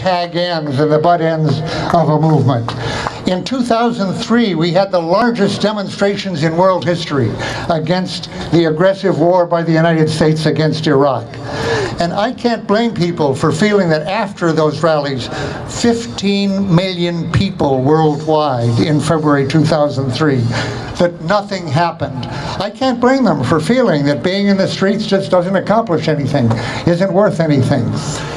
tag ends and the butt ends of a movement. In 2003, we had the largest demonstrations in world history against the aggressive war by the United States against Iraq. And I can't blame people for feeling that after those rallies, 15 million people worldwide in February 2003, that nothing happened. I can't blame them for feeling that being in the streets just doesn't accomplish anything, isn't worth anything.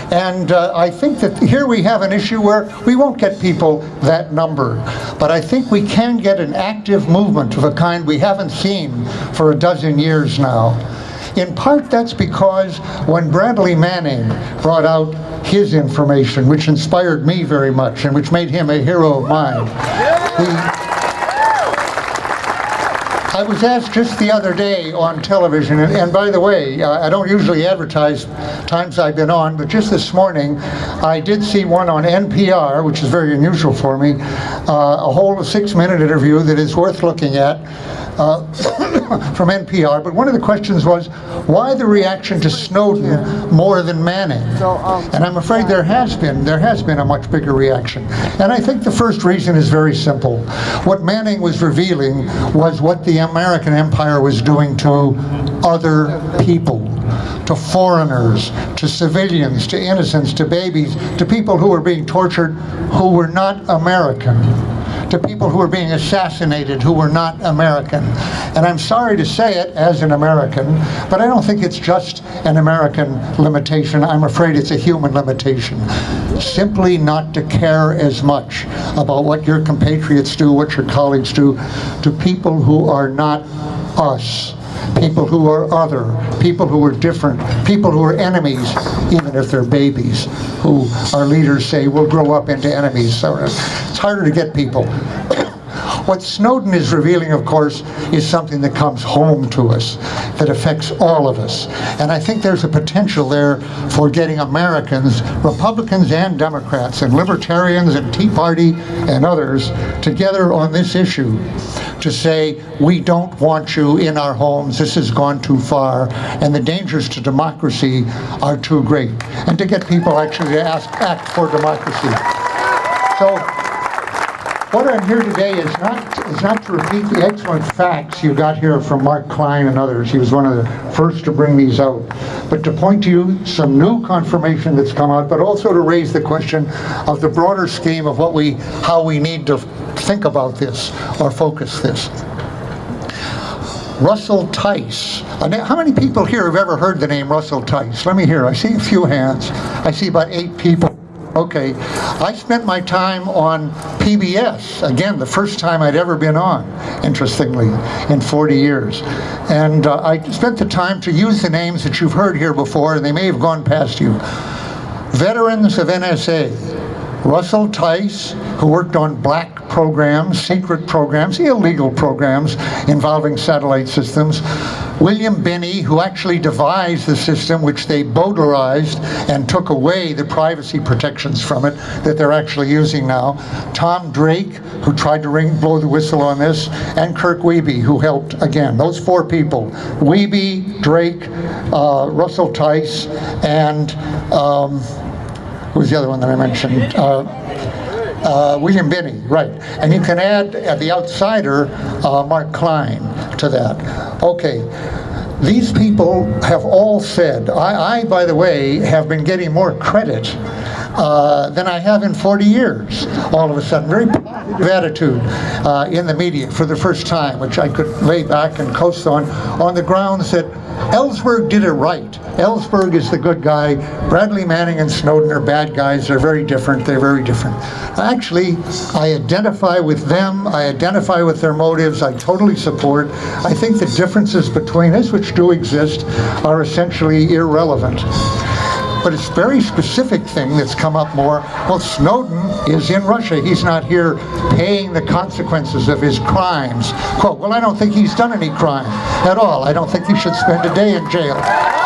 And I think that here we have an issue where we won't get people that number, but I think we can get an active movement of a kind we haven't seen for a dozen years now. In part, that's because when Bradley Manning brought out his information, which inspired me very much and which made him a hero of mine, I was asked just the other day on television, and by the way, I don't usually advertise times I've been on, but just this morning I did see one on NPR, which is very unusual for me, a whole 6-minute interview that is worth looking at from NPR. But one of the questions was, why the reaction to Snowden more than Manning? And I'm afraid there has been a much bigger reaction. And I think the first reason is very simple. What Manning was revealing was what the American empire was doing to other people, to foreigners, to civilians, to innocents, to babies, to people who were being tortured who were not American, to people who were being assassinated who were not American. And I'm sorry to say it as an American, but I don't think it's just an American limitation. I'm afraid it's a human limitation. Simply not to care as much about what your compatriots do, what your colleagues do, to people who are not us. People who are other, people who are different, people who are enemies, even if they're babies, who our leaders say will grow up into enemies. So it's harder to get people. What Snowden is revealing, of course, is something that comes home to us, that affects all of us. And I think there's a potential there for getting Americans, Republicans and Democrats, and Libertarians and Tea Party and others together on this issue to say, we don't want you in our homes, this has gone too far, and the dangers to democracy are too great. And to get people actually to act for democracy. So, what I'm here today is not to repeat the excellent facts you got here from Mark Klein and others. He was one of the first to bring these out. But to point to you some new confirmation that's come out, but also to raise the question of the broader scheme of how we need to think about this or focus this. Russell Tice. How many people here have ever heard the name Russell Tice? Let me hear. I see a few hands. I see about 8 people. Okay, I spent my time on PBS, again, the first time I'd ever been on, interestingly, in 40 years. And I spent the time to use the names that you've heard here before, and they may have gone past you. Veterans of NSA, Russell Tice, who worked on black programs, secret programs, illegal programs involving satellite systems. William Binney, who actually devised the system which they bowdlerized and took away the privacy protections from it that they're actually using now. Tom Drake, who tried to blow the whistle on this, and Kirk Wiebe, who helped, again, those 4 people. Wiebe, Drake, Russell Tice, and who was the other one that I mentioned? William Binney, right. And you can add the outsider, Mark Klein, to that. Okay, these people have all said, I, by the way, have been getting more credit than I have in 40 years, all of a sudden. Very positive attitude in the media for the first time, which I could lay back and coast on the grounds that Ellsberg did it right. Ellsberg is the good guy. Bradley Manning and Snowden are bad guys. They're very different. They're very different. Actually, I identify with them. I identify with their motives. I totally support. I think the differences between us, which do exist, are essentially irrelevant. But it's a very specific thing that's come up more. Well, Snowden is in Russia. He's not here paying the consequences of his crimes. Quote, well, I don't think he's done any crime at all. I don't think he should spend a day in jail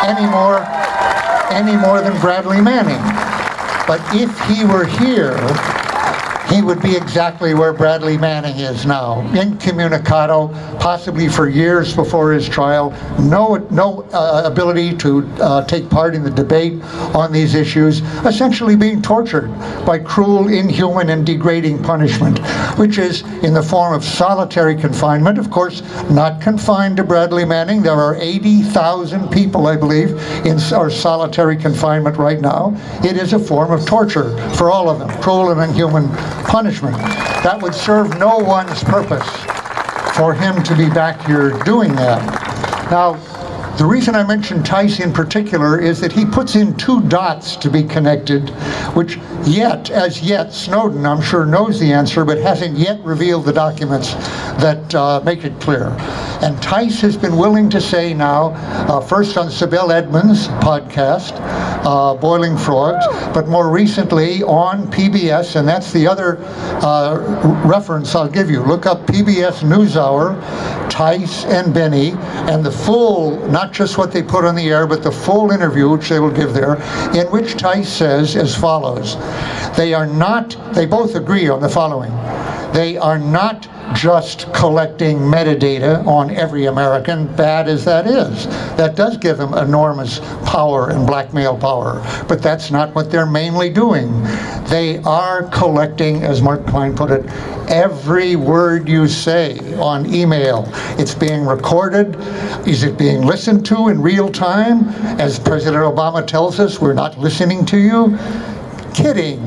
any more than Bradley Manning. But if he were here, he would be exactly where Bradley Manning is now, incommunicado, possibly for years before his trial, no ability to take part in the debate on these issues, essentially being tortured by cruel, inhuman, and degrading punishment, which is in the form of solitary confinement. Of course, not confined to Bradley Manning. There are 80,000 people, I believe, in our solitary confinement right now. It is a form of torture for all of them, cruel and inhuman punishment. That would serve no one's purpose for him to be back here doing that. Now, the reason I mention Tice in particular is that he puts in two dots to be connected, which as yet, Snowden, I'm sure, knows the answer, but hasn't yet revealed the documents that make it clear. And Tice has been willing to say now, first on Sibel Edmonds' podcast, Boiling Frogs, but more recently on PBS, and that's the other reference I'll give you. Look up PBS NewsHour, Tice and Benny, and the full, not just what they put on the air, but the full interview, which they will give there, in which Tice says as follows: they both agree on the following. They are not just collecting metadata on every American, bad as that is. That does give them enormous power and blackmail power, but that's not what they're mainly doing. They are collecting, as Mark Klein put it, every word you say on email. It's being recorded. Is it being listened to in real time? As President Obama tells us, we're not listening to you. Kidding.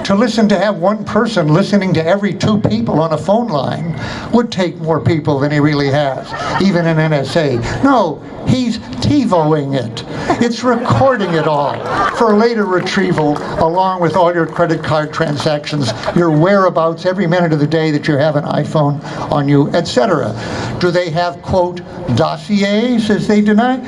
To have one person listening to every two people on a phone line would take more people than he really has, even in NSA. No, he's TiVoing it. It's recording it all for later retrieval, along with all your credit card transactions, your whereabouts every minute of the day that you have an iPhone on you, etc. Do they have, quote, dossiers, as they deny?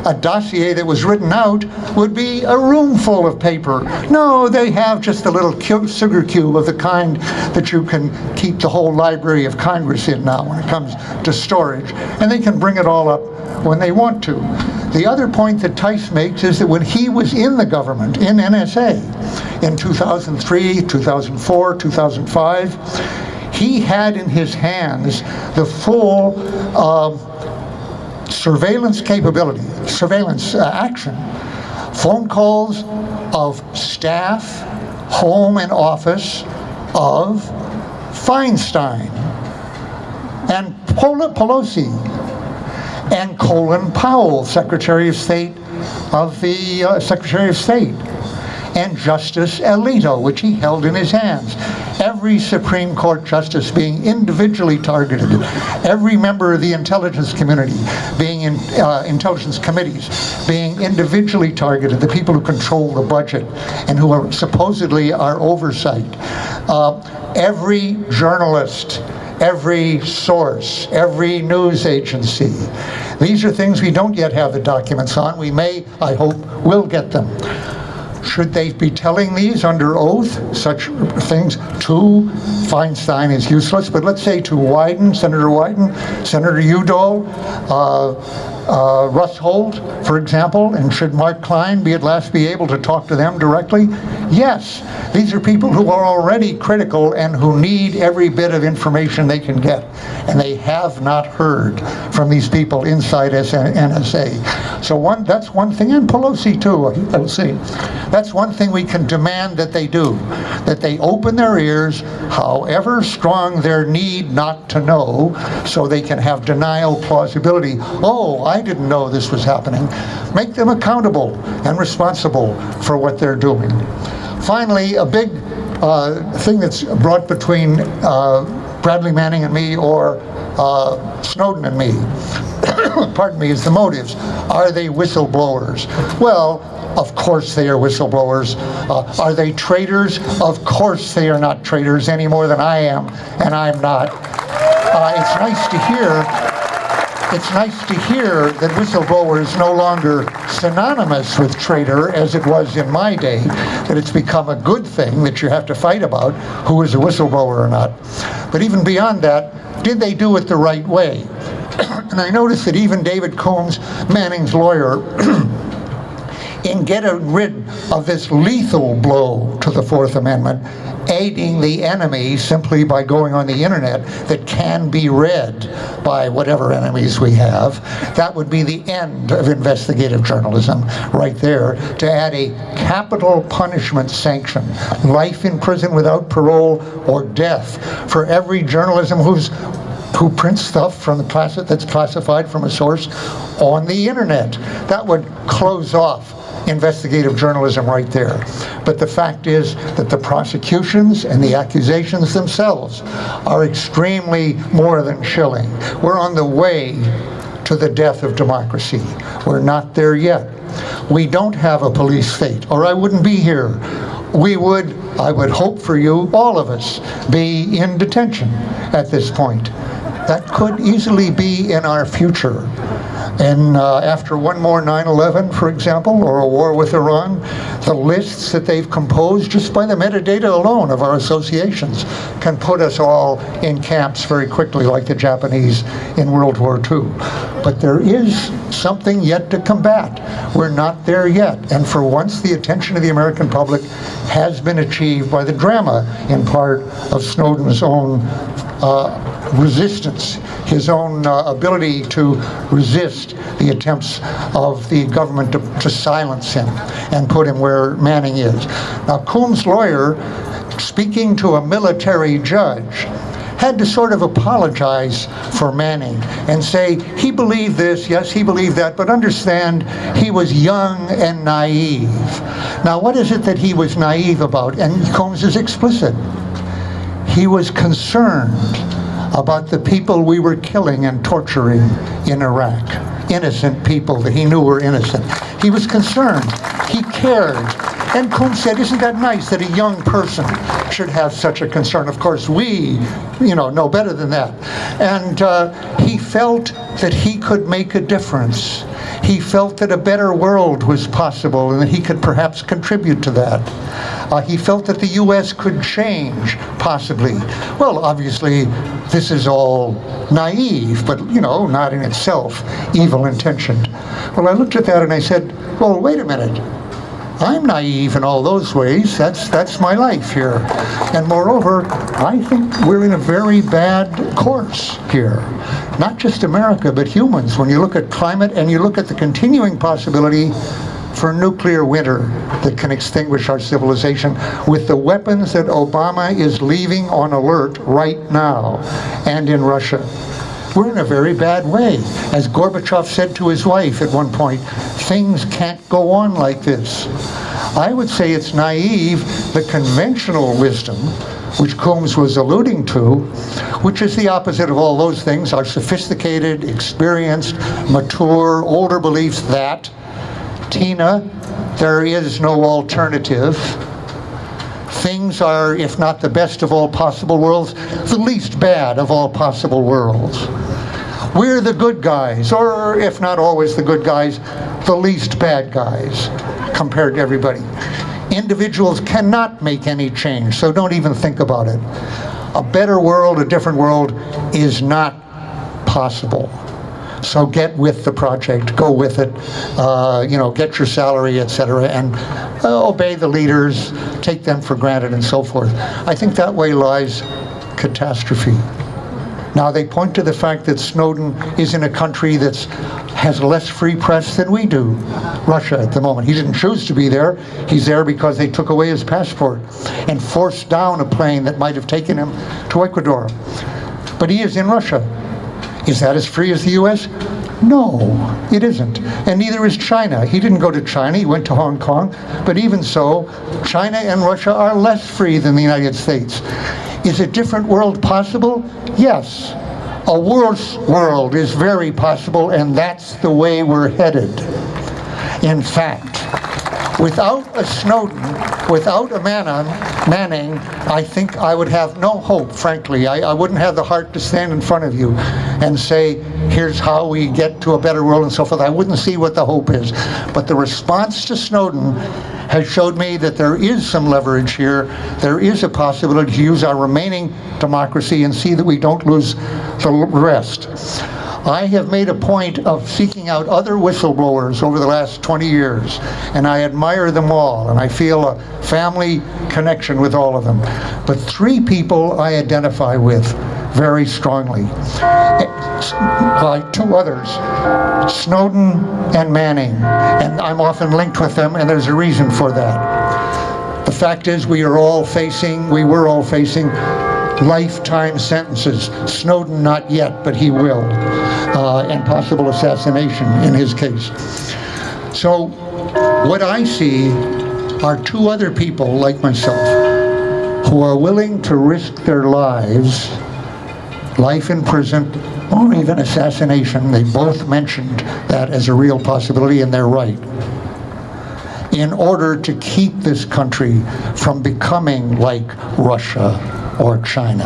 A dossier that was written out would be a room full of paper. No, they have just a little sugar cube of the kind that you can keep the whole Library of Congress in now when it comes to storage, and they can bring it all up when they want to. The other point that Tice makes is that when he was in the government, in NSA, in 2003, 2004, 2005, he had in his hands the full surveillance capability, surveillance action, phone calls of staff, home and office of Feinstein and Pelosi and Colin Powell, Secretary of State, and Justice Alito, which he held in his hands. Every Supreme Court justice being individually targeted, every member of the intelligence community being in intelligence committees being individually targeted, the people who control the budget and who are supposedly our oversight. Every journalist, every source, every news agency. These are things we don't yet have the documents on. We may, I hope, will get them. Should they be telling these under oath, such things to Feinstein is useless, but let's say to Wyden, Senator Wyden, Senator Udall, Russ Holt, for example, and should Mark Klein at last be able to talk to them directly? Yes, these are people who are already critical and who need every bit of information they can get, and they have not heard from these people inside NSA. So that's one thing, and Pelosi too, I will say. That's one thing we can demand that they do, that they open their ears, however strong their need not to know, so they can have denial plausibility. Oh, I didn't know this was happening. Make them accountable and responsible for what they're doing. Finally, a big thing that's brought between Bradley Manning and me, or Snowden and me, pardon me, is the motives. Are they whistleblowers? Well, of course they are whistleblowers. Are they traitors? Of course they are not traitors any more than I am, and I'm not. It's nice to hear that whistleblower is no longer synonymous with traitor, as it was in my day, that it's become a good thing that you have to fight about who is a whistleblower or not. But even beyond that, did they do it the right way? And I noticed that even David Combs, Manning's lawyer, in getting rid of this lethal blow to the Fourth Amendment, aiding the enemy simply by going on the internet that can be read by whatever enemies we have. That would be the end of investigative journalism right there, to add a capital punishment sanction, life in prison without parole or death for every journalism who prints stuff from the that's classified from a source on the internet. That would close off investigative journalism right there. But the fact is that the prosecutions and the accusations themselves are extremely more than chilling. We're on the way to the death of democracy. We're not there yet. We don't have a police state, or I wouldn't be here. I would hope for you, all of us, be in detention at this point. That could easily be in our future. And after one more 9/11, for example, or a war with Iran, the lists that they've composed just by the metadata alone of our associations can put us all in camps very quickly, like the Japanese in World War II. But there is something yet to combat. We're not there yet. And for once, the attention of the American public has been achieved by the drama, in part, of Snowden's own resistance, his own ability to resist the attempts of the government to silence him and put him where Manning is. Now, Combs' lawyer, speaking to a military judge, had to sort of apologize for Manning and say, he believed this, yes, he believed that, but understand, he was young and naive. Now, what is it that he was naive about? And Combs is explicit. He was concerned about the people we were killing and torturing in Iraq. Innocent people that he knew were innocent. He was concerned. He cared. And Combs said, isn't that nice that a young person should have such a concern? Of course, we, know better than that. And he felt that he could make a difference. He felt that a better world was possible and that he could perhaps contribute to that. He felt that the U.S. could change, possibly. Well, obviously, this is all naive, but, not in itself evil intentioned. Well, I looked at that and I said, well, wait a minute. I'm naive in all those ways. That's my life here. And moreover, I think we're in a very bad course here. Not just America, but humans. When you look at climate and you look at the continuing possibility for nuclear winter that can extinguish our civilization with the weapons that Obama is leaving on alert right now and in Russia. We're in a very bad way. As Gorbachev said to his wife at one point, things can't go on like this. I would say it's naive, the conventional wisdom, which Combs was alluding to, which is the opposite of all those things, our sophisticated, experienced, mature, older beliefs that, Tina, there is no alternative. Things are, if not the best of all possible worlds, the least bad of all possible worlds. We're the good guys, or if not always the good guys, the least bad guys compared to everybody. Individuals cannot make any change, so don't even think about it. A better world, a different world is not possible. So get with the project, go with it, get your salary, etc., and obey the leaders, take them for granted, and so forth. I think that way lies catastrophe. Now, they point to the fact that Snowden is in a country that has less free press than we do, Russia at the moment. He didn't choose to be there. He's there because they took away his passport and forced down a plane that might have taken him to Ecuador. But he is in Russia. Is that as free as the U.S.? No, it isn't. And neither is China. He didn't go to China, he went to Hong Kong. But even so, China and Russia are less free than the United States. Is a different world possible? Yes. A worse world is very possible, and that's the way we're headed. In fact, without a Snowden, without a Manning, I think I would have no hope, frankly. I wouldn't have the heart to stand in front of you and say, here's how we get to a better world and so forth. I wouldn't see what the hope is. But the response to Snowden has showed me that there is some leverage here. There is a possibility to use our remaining democracy and see that we don't lose the rest. I have made a point of seeking out other whistleblowers over the last 20 years, and I admire them all, and I feel a family connection with all of them. But 3 people I identify with very strongly. 2 others, Snowden and Manning, and I'm often linked with them, and there's a reason for that. The fact is we were all facing lifetime sentences. Snowden not yet, but he will, and possible assassination in his case. So what I see are 2 other people like myself who are willing to risk their lives, life in prison, or even assassination. They both mentioned that as a real possibility, and they're right, in order to keep this country from becoming like Russia or China.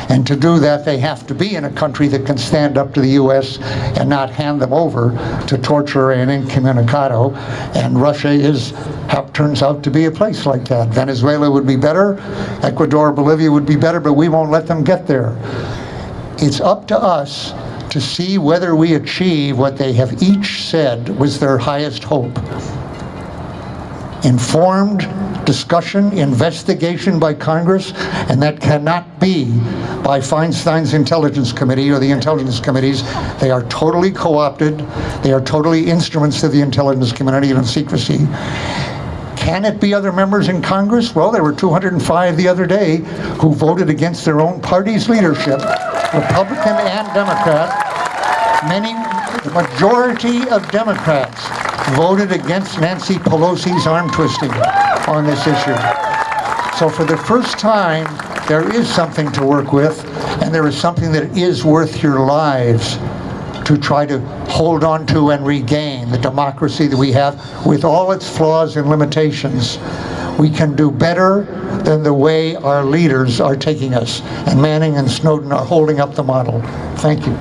And to do that, they have to be in a country that can stand up to the U.S. and not hand them over to torture and incommunicado. And Russia turns out to be a place like that. Venezuela would be better, Ecuador, Bolivia would be better, but we won't let them get there. It's up to us to see whether we achieve what they have each said was their highest hope. Informed discussion, investigation by Congress, and that cannot be by Feinstein's Intelligence Committee or the Intelligence Committees. They are totally co-opted. They are totally instruments of the intelligence community and secrecy. Can it be other members in Congress? Well, there were 205 the other day who voted against their own party's leadership, Republican and Democrat. The majority of Democrats voted against Nancy Pelosi's arm twisting on this issue. So for the first time, there is something to work with, and there is something that is worth your lives to try to hold on to and regain the democracy that we have with all its flaws and limitations. We can do better than the way our leaders are taking us, and Manning and Snowden are holding up the model. Thank you.